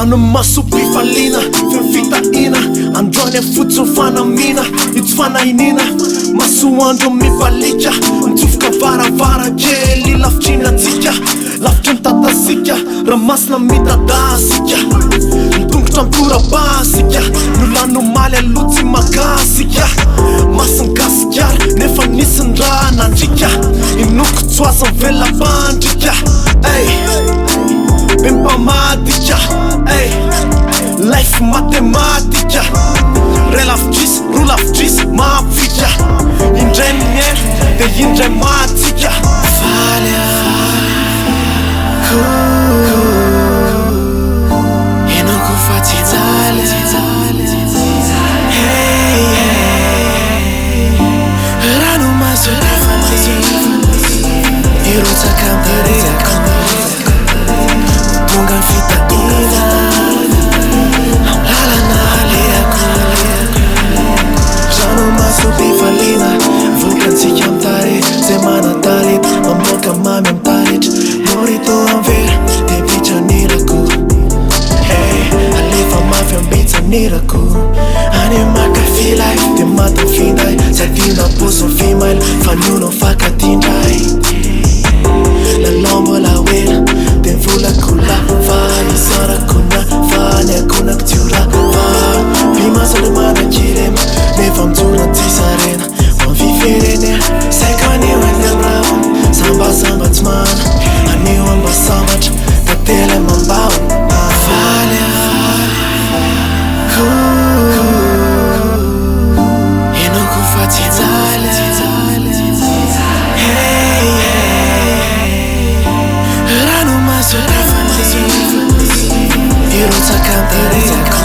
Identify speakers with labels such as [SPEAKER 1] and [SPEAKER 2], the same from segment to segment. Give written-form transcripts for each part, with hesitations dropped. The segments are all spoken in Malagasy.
[SPEAKER 1] Ranomasom-pifaliana fitaina androany fotsy fanamina itsy fanahinina masoandro mipalika mitsofoka varavarakely lafitrinatsika lavitry nitatasika ramasina mitadasika nitongotra mitorabasika nolanomaly alotsy makasika masingasikara nefa nisiny raha nandrika inoko tsoasa mivelapandrika bempamadika life matematika ray lavitrisy ro lavitrisy mampifika indray miniera de indray matsika falya enoko fa tsy jaly Ranomasom-pifaliana irotsaka amtarezaka tonga fitaina lalana aleako Ranomasom-pifaliana vokansika amtare zay manatalit mamoaka mamy amtaritra morito amvera de pitranirako alefa mafy ambitsanirako any makafi life de matafinday sady naposo fimail faniono fakatindray lalombola wela de volakula va isarakona vanyakona ktiora va pimasole manakirema nefa mijona tsisarena mavifirenea saikaniwanyanrao sambasamba tsy mana anio ambasambatra tatele mambao falya enoko fa tsy jaly irotsaka amtarezaka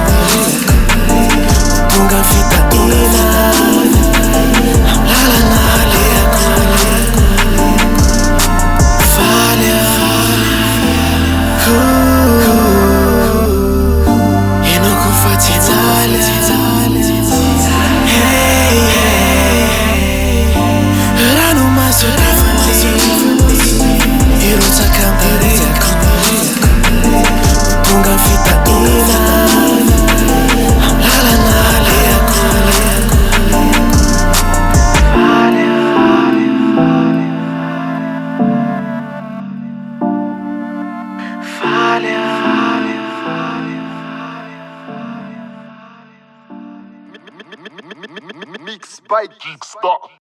[SPEAKER 1] tonga fitaina lalana aleako falya enoko fa tsy jaly Ranomasom-pifaliana irotsaka amtarezaka tonga fitaina lalana aleako falya
[SPEAKER 2] Mixed by GIGSTHA.